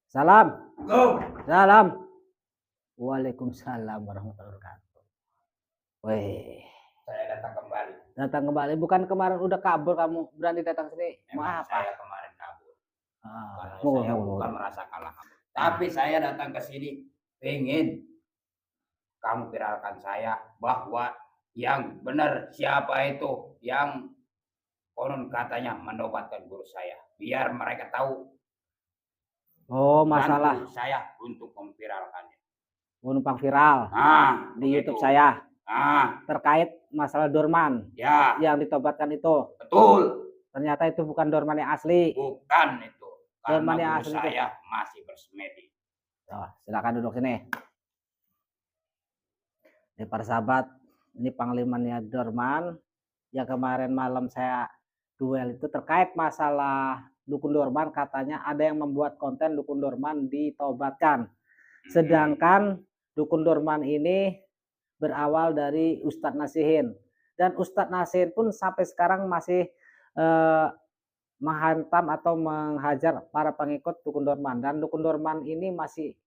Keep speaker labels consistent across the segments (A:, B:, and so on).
A: Salam. Salam. Waalaikumsalam warahmatullahi wabarakatuh. Weh,
B: Saya datang kembali.
A: datang kembali. Bukan kemarin udah kabur kamu berani datang sini. Mau
B: Emang
A: apa?
B: saya kemarin kabur. Karena
A: Tunggu,
B: saya
A: tunggu,
B: bukan
A: tunggu.
B: merasa kalah kamu. Tapi saya datang ke sini pengen kamu viralkan saya bahwa yang benar siapa itu yang konon katanya menobatkan guru saya. Biar mereka tahu
A: Oh,
B: bantu
A: masalah
B: saya untuk memviralkannya.
A: numpang viral
B: Nah,
A: di
B: begitu.
A: YouTube saya
B: Nah,
A: terkait masalah Dorman
B: ya,
A: yang ditobatkan itu.
B: betul.
A: Ternyata itu bukan Dorman yang asli.
B: Bukan itu. Karena
A: Dorman yang
B: guru
A: asli itu.
B: saya masih bersemedi.
A: Oh, silakan duduk sini. Ini para sahabat, ini panglimanya Dorman yang kemarin malam saya duel itu terkait masalah Dukun Dorman. Katanya ada yang membuat konten Dukun Dorman ditobatkan. Sedangkan Dukun Dorman ini berawal dari Ustadz Nasihin. Dan Ustadz Nasihin pun sampai sekarang masih menghantam atau menghajar para pengikut Dukun Dorman. Dan Dukun Dorman ini masih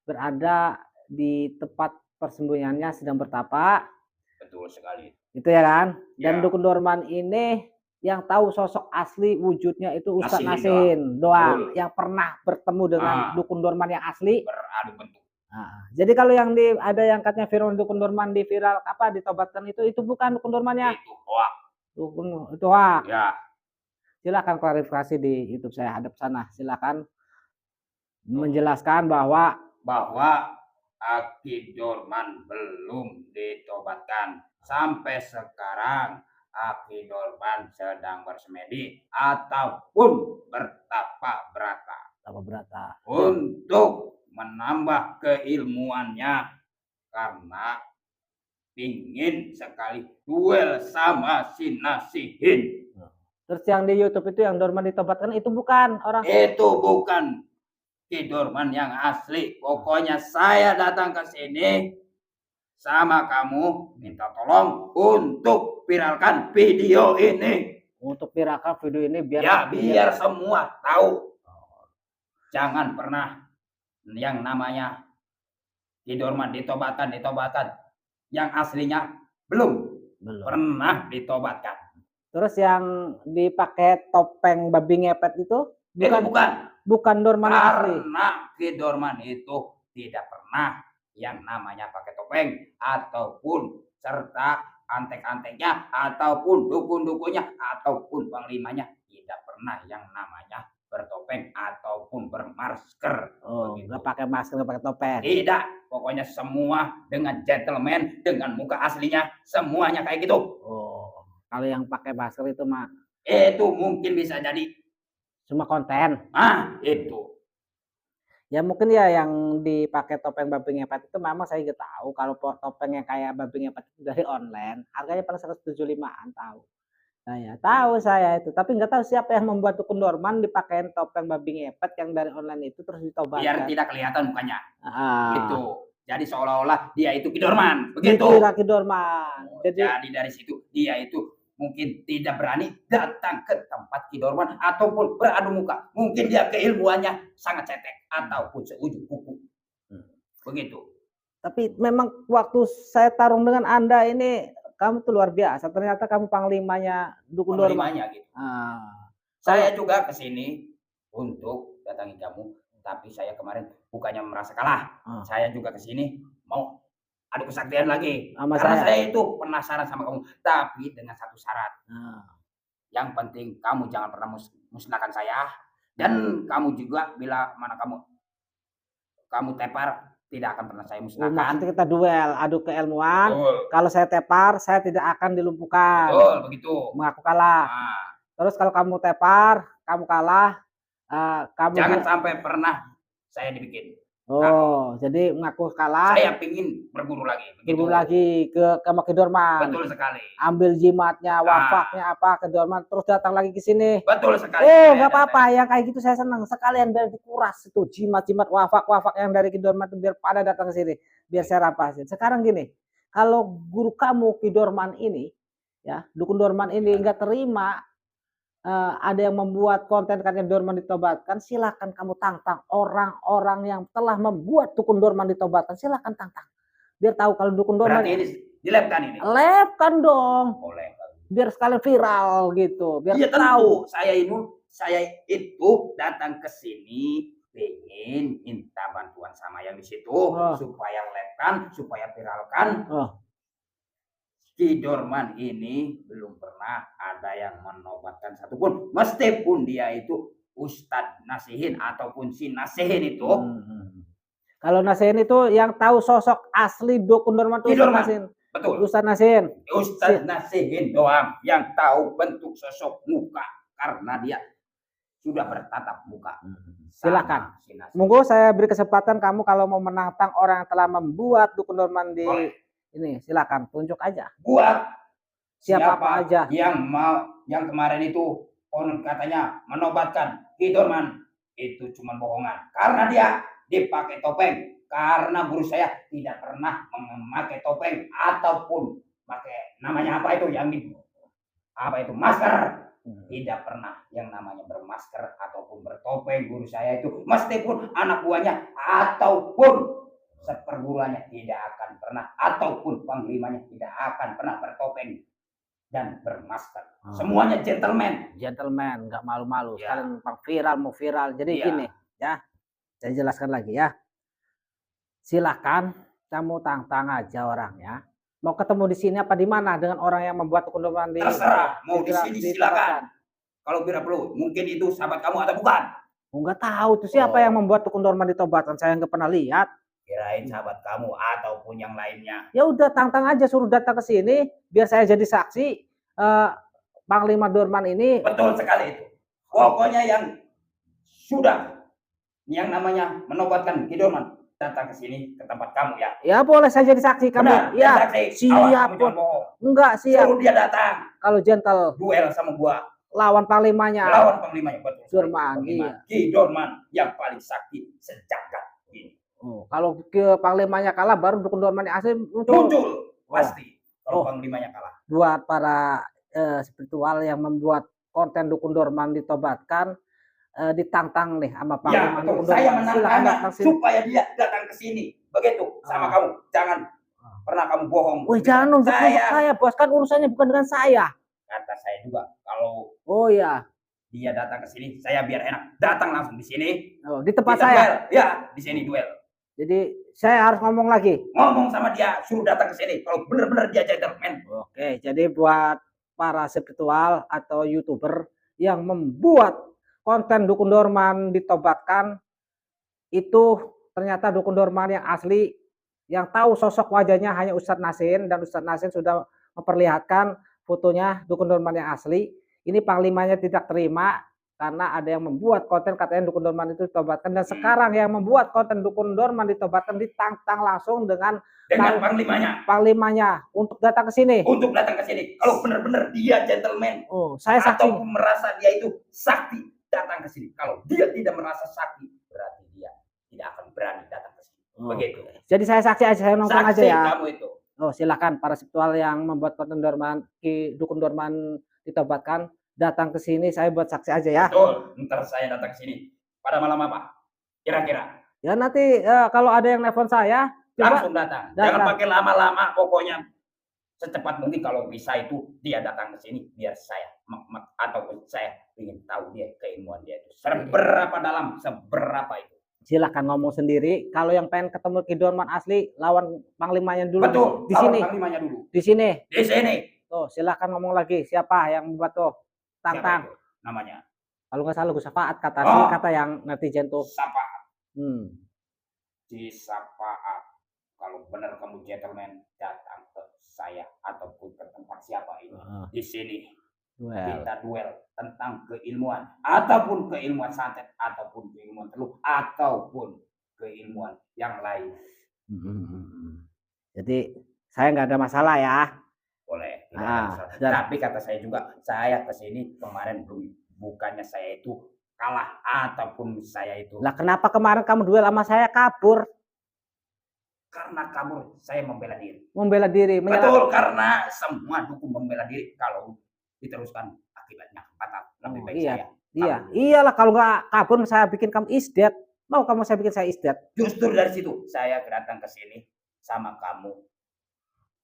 A: berada di tempat persembunyiannya sedang bertapa.
B: Betul sekali.
A: Itu ya kan? Dan
B: Ya.
A: Dukun Dorman ini yang tahu sosok asli wujudnya itu Ustadz
B: Nasihin
A: Nasihin doang.
B: Betul.
A: Yang pernah bertemu dengan Dukun Dorman yang asli.
B: Beradu bentuk.
A: Nah, jadi kalau yang ada yang katanya viral Dukun Dorman di viral apa ditobatkan itu bukan Dukun Dormannya.
B: Itu hoax.
A: Dukun itu hoax.
B: Ya.
A: Silakan klarifikasi di YouTube saya, hadap sana. Silakan menjelaskan bahwa
B: Aki Dorman belum ditobatkan. Sampai sekarang Aki Dorman sedang bersemedi ataupun bertapa berata untuk menambah keilmuannya karena ingin sekali duel sama si Nasihin.
A: Terus yang di YouTube itu yang Dorman ditobatkan itu bukan orang.
B: Itu bukan Ki Dorman yang asli. Pokoknya saya datang ke sini sama kamu minta tolong untuk viralkan video ini.
A: Untuk viralkan video ini
B: biar semua tahu. Jangan pernah yang namanya Ki Dorman ditobatkan. Yang aslinya belum pernah ditobatkan.
A: Terus yang dipakai topeng babi ngepet itu bukan Dorman asli.
B: Karena Ki Dorman itu tidak pernah yang namanya pakai topeng ataupun serta antek-anteknya ataupun dukun-dukunnya ataupun panglimanya tidak pernah yang namanya bertopeng ataupun bermasker.
A: Oh, nggak pakai masker, nggak pakai topeng.
B: Tidak, pokoknya semua dengan gentleman, dengan muka aslinya, semuanya kayak gitu.
A: Oh, kalau yang pakai masker itu mah
B: itu mungkin bisa jadi
A: cuma konten.
B: Itu.
A: Ya mungkin ya yang dipakai topeng babi ngepet itu memang saya nggak tahu. Kalau topeng yang kayak babi ngepet itu dari online, harganya pada 175-an tahu. Nah ya tahu saya itu, tapi nggak tahu siapa yang membuat Dukun Dorman dipakein topeng babi ngepet yang dari online itu terus ditobatkan.
B: Biar tidak kelihatan mukanya. Gitu. Jadi seolah-olah dia itu Ki Dorman, begitu.
A: Ki Dorman.
B: Jadi dari situ dia itu mungkin tidak berani datang ke tempat Ki Dorman ataupun beradu muka. Mungkin dia keilmuannya sangat cetek ataupun seujung kuku. Begitu.
A: Tapi memang waktu saya tarung dengan Anda ini kamu tuh luar biasa. Ternyata kamu panglimanya Dukun Dorman.
B: Panglimanya gitu. Saya juga kesini untuk datangi kamu, tapi saya kemarin bukannya merasa kalah. Saya juga kesini mau adu kesaktian lagi. Karena saya itu penasaran sama kamu, tapi dengan satu syarat. Yang penting kamu jangan pernah musnahkan saya, dan kamu juga bila mana kamu tepar tidak akan pernah saya musnahkan.
A: Maksudnya kita duel, adu keilmuan. Kalau saya tepar, saya tidak akan dilumpuhkan.
B: Betul, begitu.
A: Mengaku kalah. Terus kalau kamu tepar, kamu kalah, kamu
B: jangan sampai pernah saya dibikin.
A: Jadi mengaku kalah.
B: Saya pingin berburu lagi.
A: Berburu lagi ke Ki Dorman.
B: Betul sekali.
A: Ambil jimatnya, wafaknya apa ke Dorman, terus datang lagi ke sini.
B: Betul sekali.
A: Nggak apa-apa, yang kayak gitu saya senang. Sekalian biar dikuras itu jimat-jimat wafak yang dari Ki Dorman itu biar pada datang ke sini, biar saya rampasin. Sekarang gini, kalau guru kamu Ki Dorman ini, ya Dukun Dorman ini nggak terima ada yang membuat konten katanya Dorman ditobatkan, silakan kamu tantang orang-orang yang telah membuat dukun Dorman ditobatkan, silakan tantang. Biar tahu kalau dukun Dorman.
B: Berarti ini dilabkan ini.
A: Labkan dong.
B: Boleh.
A: Biar sekalian viral gitu, biar
B: iya,
A: tahu.
B: Tentu. Saya itu datang ke sini ingin minta bantuan sama yang di situ supaya labkan, supaya viralkan. Ki Dorman ini belum pernah ada yang menobatkan satupun, meskipun dia itu Ustadz Nasihin ataupun si Nasihin itu.
A: Kalau Nasihin itu yang tahu sosok asli dukun Dorman itu Ustadz Nasihin.
B: Betul.
A: Ustadz Nasihin.
B: Ustadz Nasihin doang yang tahu bentuk sosok muka karena dia sudah bertatap muka.
A: Silakan. Monggo saya beri kesempatan kamu kalau mau menantang orang yang telah membuat dukun Dorman di ini, silakan tunjuk aja.
B: Buat
A: siapa aja
B: yang kemarin itu katanya menobatkan Ki Dorman itu cuma bohongan karena dia dipakai topeng, karena guru saya tidak pernah memakai topeng ataupun pakai namanya apa itu yang masker. Tidak pernah yang namanya bermasker ataupun bertopeng guru saya itu, meskipun anak buahnya ataupun seperguruannya tidak akan pernah, ataupun panglimanya tidak akan pernah bertopeng dan bermasker. Semuanya gentleman,
A: nggak malu-malu. Sekalian viral mau viral. Jadi gini ya, saya jelaskan lagi ya. Silakan kamu tantang aja orangnya. Mau ketemu di sini apa di mana dengan orang yang membuat dukun Dorman di
B: terserah, mau di sini silakan. Kalau bila perlu, mungkin itu sahabat kamu atau bukan?
A: Enggak tahu tuh siapa yang membuat dukun Dorman ditobatkan, saya nggak pernah lihat.
B: Kirain sahabat kamu ataupun yang lainnya.
A: Ya udah tantang aja, suruh datang ke sini biar saya jadi saksi. Panglima Dorman ini.
B: Betul sekali itu. Pokoknya yang sudah yang namanya menobatkan Ki Dorman datang ke sini ke tempat kamu ya.
A: Ya boleh saya jadi saksi kamu.
B: Benar,
A: ya
B: saksi.
A: Siap. Enggak siap.
B: Suruh dia datang.
A: Kalau gentle.
B: Duel sama gua.
A: Lawan panglimanya.
B: Betul.
A: Dorman. Iya.
B: Ki Dorman yang paling sakti sejagat ini.
A: Kalau ke panglimanya kalah baru dukun Dorman yang asli
B: muncul. Pasti. Kalau panglimanya kalah.
A: Buat para spiritual yang membuat konten dukun Dorman ditobatkan, ditantang nih sama Panglima
B: Dukun Dorman. Saya menantangnya supaya dia datang ke sini. Begitu sama kamu. Jangan pernah kamu bohong.
A: Jangan saya bos, kan urusannya bukan dengan saya.
B: Kata saya juga kalau dia datang ke sini, saya biar enak datang langsung di sini.
A: Di tempat saya.
B: Ya, di sini duel.
A: Jadi saya harus ngomong lagi.
B: Ngomong sama dia, suruh datang ke sini. Kalau benar-benar dia gentleman.
A: Oke, jadi buat para spiritual atau YouTuber yang membuat konten dukun Dorman ditobatkan, itu ternyata dukun Dorman yang asli, yang tahu sosok wajahnya hanya Ustadz Nasihin, dan Ustadz Nasihin sudah memperlihatkan fotonya dukun Dorman yang asli. Ini panglimanya tidak terima karena ada yang membuat konten katanya dukun Dorman itu ditobatkan, dan sekarang yang membuat konten dukun Dorman ditobatkan ditantang langsung dengan panglimanya untuk datang ke sini.
B: Kalau benar-benar dia gentleman,
A: saya saksi.
B: Atau merasa dia itu sakti, datang ke sini. Kalau dia tidak merasa sakti, berarti dia tidak akan berani datang ke sini. Begitu.
A: Jadi saya saksi aja, saya nonton aja ya.
B: Kamu itu.
A: Silakan para spiritual yang membuat konten dukun Dorman ditobatkan, datang ke sini, saya buat saksi aja ya.
B: Betul, ntar saya datang ke sini. Pada malam apa? Kira-kira?
A: Ya nanti kalau ada yang nelfon saya,
B: langsung datang. Jangan pakai lama-lama, pokoknya secepat mungkin kalau bisa itu dia datang ke sini biar saya ataupun saya ingin tahu dia keilmuan dia itu seberapa dalam, seberapa itu. Silakan ngomong sendiri. Kalau yang pengen ketemu Ki Dorman asli, lawan panglimanya dulu. Betul. Di sini. Panglimanya dulu. Di sini. Di sini. Tuh, silakan ngomong lagi. Siapa yang membuat tuh? Tantang. Namanya. Kalau nggak salah Gus Safaat kata yang netizen tuh. Safaat. Si Safaat. Kalau benar kamu gentleman, datang ke saya ataupun ke tempat siapa ini. Di sini. Kita duel tentang keilmuan, ataupun keilmuan santet, ataupun keilmuan teluh, ataupun keilmuan yang lain. Jadi saya nggak ada masalah ya. Boleh. Tapi kata saya juga, saya kesini kemarin bukannya saya itu kalah ataupun saya itu. Lah kenapa kemarin kamu duel sama saya kabur? Karena kabur saya membela diri. Membela diri. Betul, karena semua dukun membela diri kalau diteruskan akibatnya fatal. lebih baik
A: iya,
B: saya
A: iya,
B: kabur.
A: iyalah kalau nggak kabur saya bikin kamu isdet. Mau kamu saya bikin saya isdet.
B: Justru dari situ saya datang ke sini sama kamu.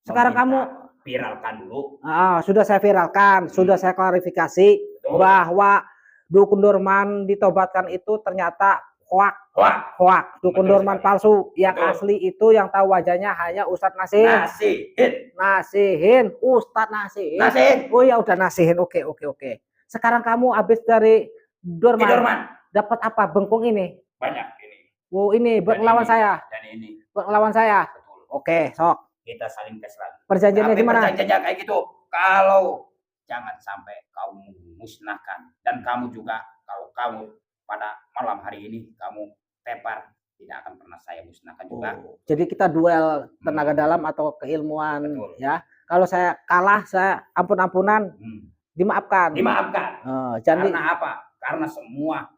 A: Sekarang kamu
B: viralkan dulu.
A: sudah saya viralkan, sudah saya klarifikasi bahwa dukun Dorman ditobatkan itu ternyata hoak. Dukun Dorman palsu. Yang asli itu yang tahu wajahnya hanya Ustadz Nasihin. Ustadz Nasihin. Oh ya udah Nasihin. Oke. Sekarang kamu habis dari Dorman. Dapat apa? Bengkung ini.
B: Banyak ini.
A: Oh ini berlawan saya.
B: Dan ini.
A: Berlawan saya.
B: Betul.
A: Oke, sok.
B: Kita saling tes lagi.
A: Perjanjiannya gimana?
B: Perjanjiannya kayak gitu. Kalau jangan sampai kamu musnahkan dan kamu juga kalau kamu pada malam hari ini kamu tepar, tidak akan pernah saya musnahkan juga.
A: Jadi kita duel tenaga dalam atau keilmuan.
B: Betul.
A: Ya. Kalau saya kalah, saya ampun-ampunan, dimaafkan.
B: Karena apa? Karena semua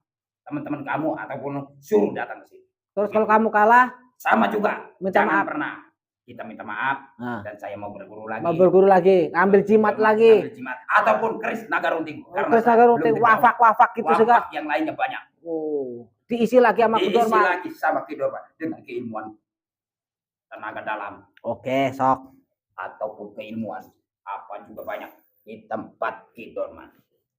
B: teman-teman kamu ataupun suruh datang ke sini.
A: Terus kalau kamu kalah,
B: sama juga.
A: Minta maaf.
B: Pernah kita minta maaf dan saya mau berguru lagi.
A: Mau berguru lagi, ngambil jimat lagi.
B: Ngambil jimat ataupun keris naga runting.
A: Keris naga runting, wafak gitu juga.
B: Yang lainnya banyak.
A: Diisi lagi sama Ki Dorman.
B: Diisi lagi sama Ki Dorman dengan keilmuan tenaga dalam.
A: Oke, sok.
B: Ataupun keilmuan apa juga banyak di tempat Ki Dorman.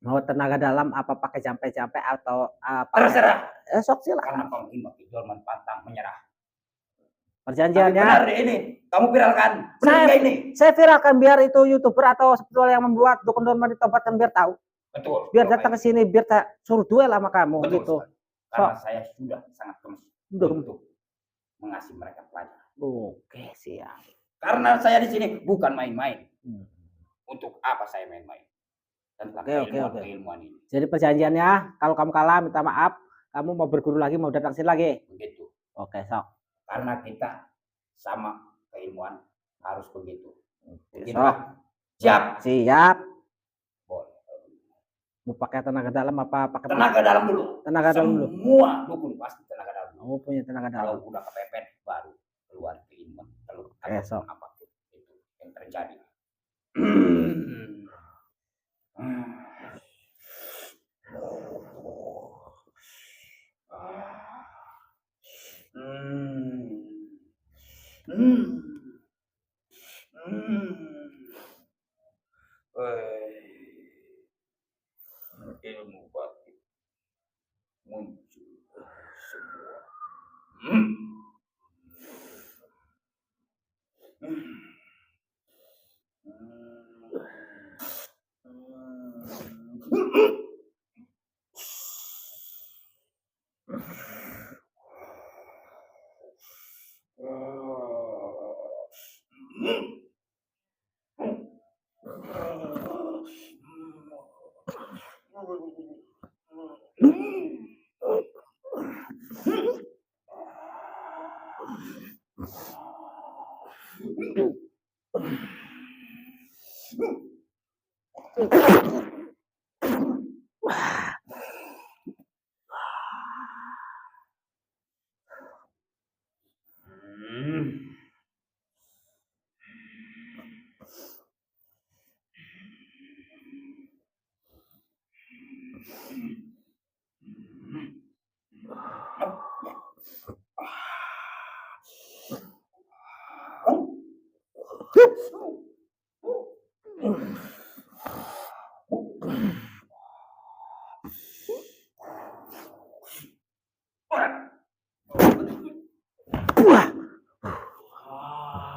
A: Mau tenaga dalam apa pakai jampe-jampe atau apa?
B: Terserah.
A: Sok silakan.
B: Karena panglima Ki Dorman pantang menyerah.
A: Perjanjiannya.
B: Benar ini, kamu viralkan.
A: Saya viralkan biar itu YouTuber atau sebetulnya yang membuat dukun Dorman ditobatkan biar tahu.
B: Betul.
A: Biar datang ke sini, biar suruh duel sama kamu.
B: Betul,
A: gitu.
B: Karena saya sudah sangat gemes untuk mengasih mereka pelajaran.
A: Oke, siap.
B: Karena saya di sini bukan main-main. Untuk apa saya main-main? Tentang keilmuan ini.
A: Jadi perjanjiannya, kalau kamu kalah minta maaf, kamu mau berguru lagi, mau datang sini lagi.
B: Begitu.
A: Oke, sok.
B: Karena kita sama keilmuan harus begitu.
A: Siap. Boleh. Mau pakai tenaga dalam apa pakai
B: tenaga dalam dulu?
A: Tenaga dalam dulu.
B: Semua dukun pasti tenaga dalam.
A: Oh, punya tenaga dalam.
B: Kalau udah kepepet baru keluar keilmuan.
A: Esok.
B: Apapun itu yang terjadi. Ilmu batin muncul semua.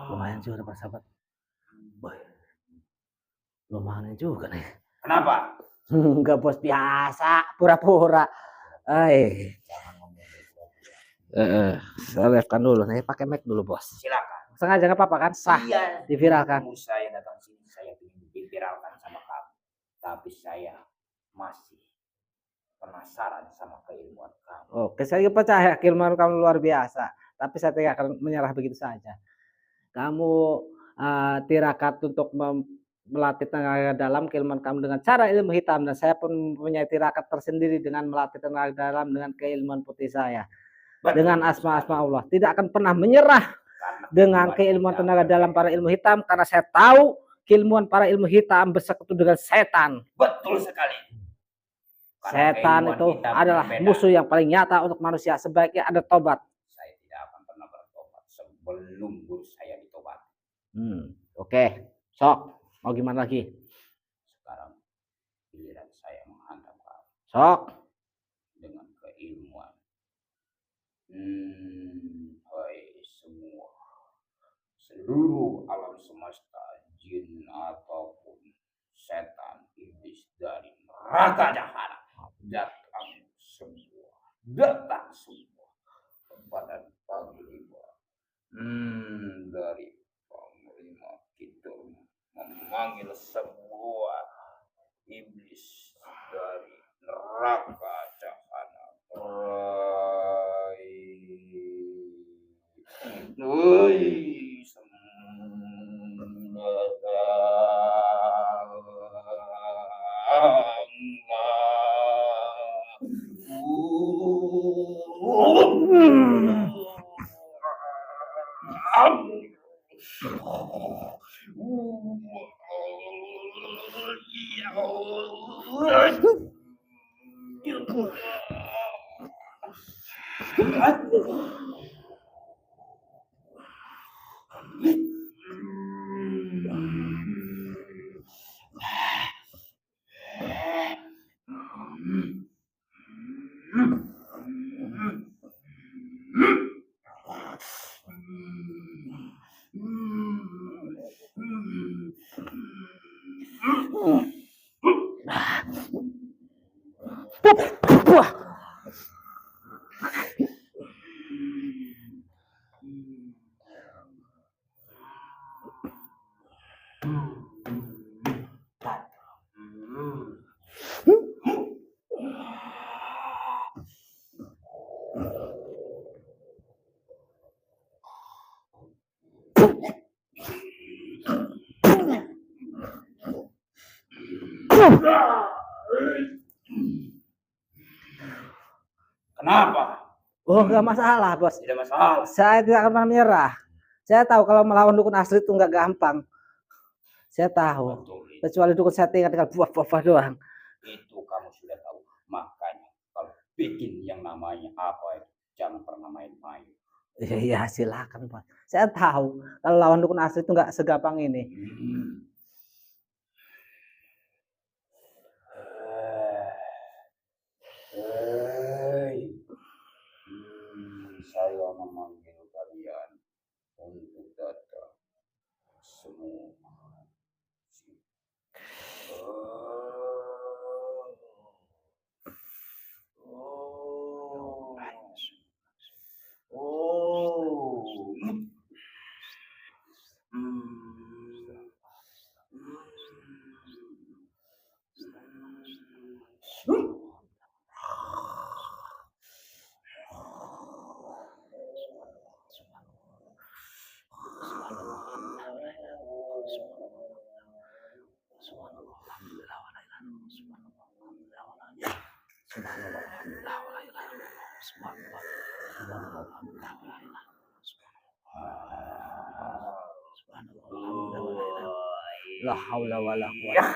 A: Lumayan juga Pak sahabat. Lumayan juga nih.
B: Kenapa?
A: Enggak bos, biasa, pura-pura. Saya lihatkan dulu, nih pakai mic dulu bos.
B: Silakan.
A: Sengaja nggak apa-apa kan? Sah.
B: Iya.
A: Diviralkan.
B: Saya datang sini, saya ingin diviralkan sama kamu. Tapi saya masih penasaran sama keilmuan kamu.
A: Oke, saya percaya keilmuan kamu luar biasa. Tapi saya tidak akan menyerah begitu saja. Kamu tirakat untuk melatih tenaga dalam keilmuan kamu dengan cara ilmu hitam, dan saya pun mempunyai tirakat tersendiri dengan melatih tenaga dalam dengan keilmuan putih saya. Betul. Dengan asma-asma Allah tidak akan pernah menyerah dengan keilmuan tenaga dalam para ilmu hitam, karena saya tahu keilmuan para ilmu hitam bersekutu dengan setan.
B: Betul sekali.
A: Setan itu adalah musuh yang paling nyata untuk manusia. Sebaiknya ada tobat.
B: Saya tidak akan pernah bertobat sebelum guru saya ditobat.
A: Oke. Sok. Mau gimana lagi?
B: Sekarang giliran saya menghantam kamu.
A: Sok.
B: Dengan keilmuan. Hai semua. Seluruh alam semesta, jin ataupun setan, iblis dari neraka jahanam, datang semua kepada Panglima. Dari Panglima kita memanggil semua iblis dari neraka jahanam. Kenapa?
A: Oh, enggak masalah, Bos.
B: Tidak masalah.
A: Saya tidak akan menyerah. Saya tahu kalau melawan dukun asli itu enggak gampang. Saya tahu.
B: Betul.
A: Kecuali dukun settingan dengan buah-buah doang.
B: Itu kamu sudah tahu. Makanya kalau bikin yang namanya apa, jangan pernah main-main.
A: Iya, silakan, Bos. Saya tahu kalau lawan dukun asli itu enggak segampang ini.
B: Saya memanggil kalian untuk datang semua. La haula wala quwwata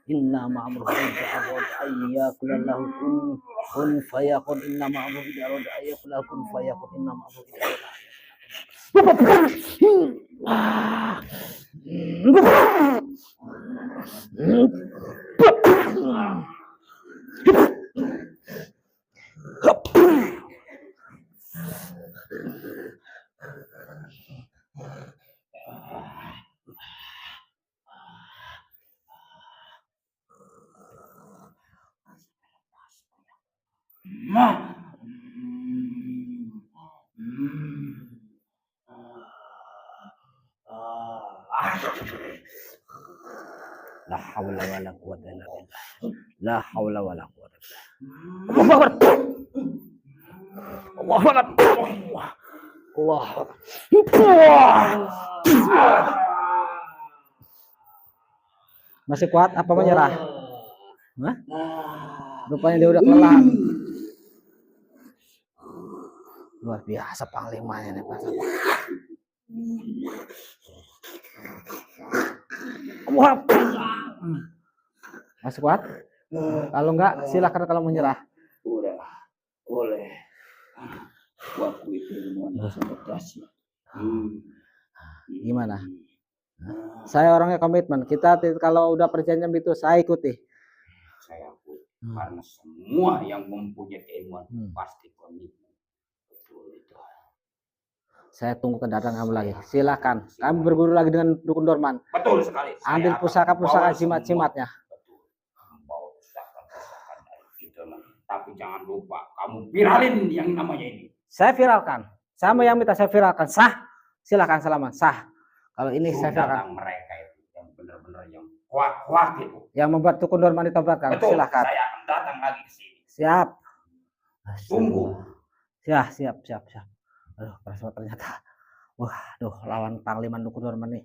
B: inna ma'amruhu idza arada ayyakula lahu kun fayakun inna ma'amruhu idza arada ayyakula kun fayakun inna ma'amruhu idza arada La haula wala quwwata illa billah. La haula wala quwwata illa billah. Allahu akbar. Allah. Masih kuat apa menyerah? Hah? Rupanya dia udah kelelahan. Luar biasa panglimanya nih, Pak. Masih kuat?
A: Kalau enggak, silakan kalau menyerah.
B: Udah, boleh. Waktu itu ilmuwan konsentrasi.
A: Gimana? Saya orangnya komitmen. Kita kalau udah perjanjian itu saya ikuti.
B: Saya akui. Karena semua yang mempunyai keilmuan pasti komitmen. Betul itu.
A: Saya tunggu kedatangan kamu lagi. Silakan. Kamu berguru lagi dengan Dukun Dorman.
B: Betul sekali.
A: Ambil pusaka-pusaka jimat-jimatnya.
B: Membawa pusaka-pusaka dari kita. Tapi jangan lupa kamu viralin yang namanya ini.
A: Saya viralkan. Sama yang minta saya viralkan. Sah. Silakan selamat. Sah. Kalau ini saya viralkan.
B: Mereka itu yang benar-benar yang kuat itu.
A: Yang membuat Dukun Dorman ditobatkan.
B: Betul.
A: Silakan.
B: Saya akan datang lagi ke sini.
A: Siap.
B: Tunggu.
A: Ya, siap. Aduh, ternyata. Waduh, lawan Panglima Dukun Dorman nih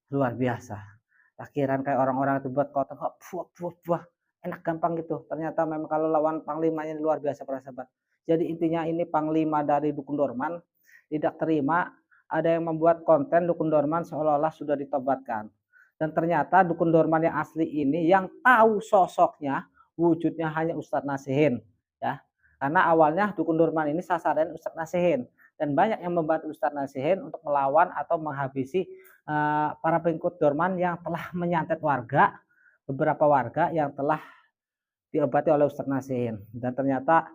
A: luar biasa. Akhiran kayak orang-orang itu buat kota kok buah enak gampang gitu. Ternyata memang kalau lawan panglimanya luar biasa para sahabat. Jadi intinya ini panglima dari Dukun Dorman tidak terima ada yang membuat konten Dukun Dorman seolah-olah sudah ditobatkan. Dan ternyata Dukun Dorman yang asli ini yang tahu sosoknya wujudnya hanya Ustadz Nasihin ya. Karena awalnya Dukun Dorman ini sasaran Ustadz Nasihin dan banyak yang membantu Ustadz Nasihin untuk melawan atau menghabisi para pengikut Dorman yang telah menyantet warga, beberapa warga yang telah diobati oleh Ustadz Nasihin. Dan ternyata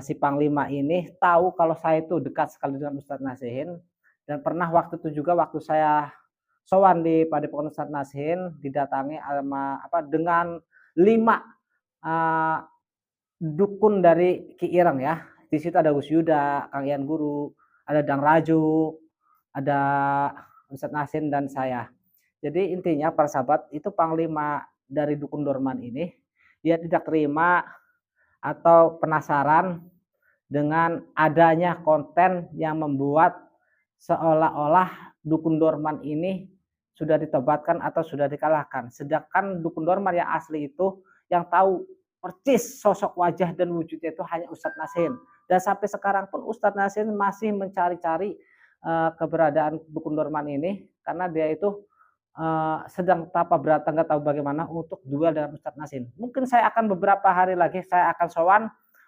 A: si Panglima ini tahu kalau saya itu dekat sekali dengan Ustadz Nasihin dan pernah waktu itu juga waktu saya sowan di Padepokan Ustadz Nasihin didatangi dengan 5 dukun dari Ki Ireng ya. Di situ ada Gus Yuda, Kang Ian Guru, ada Dang Raju, ada Ustadz Nasihin dan saya. Jadi intinya para sahabat itu panglima dari Dukun Dorman ini dia tidak terima atau penasaran dengan adanya konten yang membuat seolah-olah Dukun Dorman ini sudah ditobatkan atau sudah dikalahkan. Sedangkan Dukun Dorman yang asli itu yang tahu persis sosok wajah dan wujudnya itu hanya Ustadz Nasihin. Dan sampai sekarang pun Ustadz Nasihin masih mencari-cari keberadaan Dukun Dorman ini karena dia itu sedang tapa berata nggak tahu bagaimana untuk duel dengan Ustadz Nasihin. Mungkin saya akan beberapa hari lagi saya akan sowan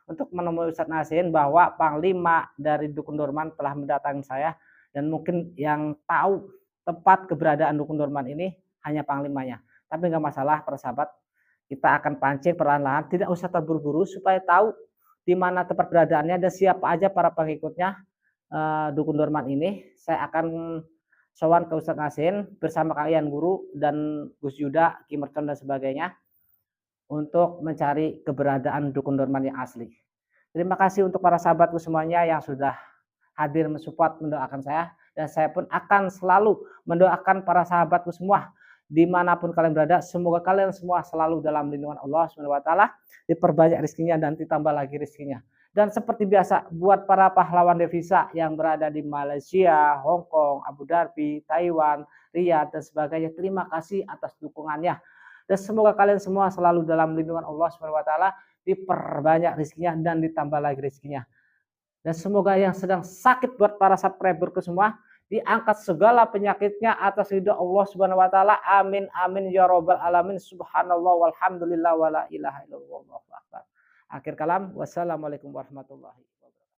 A: untuk menemui Ustadz Nasihin bahwa panglima dari Dukun Dorman telah mendatangi saya dan mungkin yang tahu tempat keberadaan Dukun Dorman ini hanya panglimanya. Tapi nggak masalah para sahabat. Kita akan pancing perlahan-lahan, tidak usah terburu-buru supaya tahu di mana tempat beradaannya dan siapa aja para pengikutnya Dukun Dorman ini. Saya akan sowan ke Ustadz Nasihin bersama Kang Ian Guru dan Gus Yuda, Ki Mercon dan sebagainya untuk mencari keberadaan Dukun Dorman yang asli. Terima kasih untuk para sahabatku semuanya yang sudah hadir mensupport mendoakan saya dan saya pun akan selalu mendoakan para sahabatku semua dimanapun kalian berada, semoga kalian semua selalu dalam lindungan Allah SWT, diperbanyak rezekinya dan ditambah lagi rezekinya. Dan seperti biasa, buat para pahlawan devisa yang berada di Malaysia, Hong Kong, Abu Dhabi, Taiwan, Riyadh, dan sebagainya, terima kasih atas dukungannya. Dan semoga kalian semua selalu dalam lindungan Allah SWT, diperbanyak rezekinya dan ditambah lagi rezekinya. Dan semoga yang sedang sakit buat para subscriberku semua, diangkat segala penyakitnya atas ridho Allah Subhanahu wa taala. Amin amin ya rabbal alamin. Subhanallah walhamdulillah wala ilaha illallah. Akhir kalam, wassalamualaikum warahmatullahi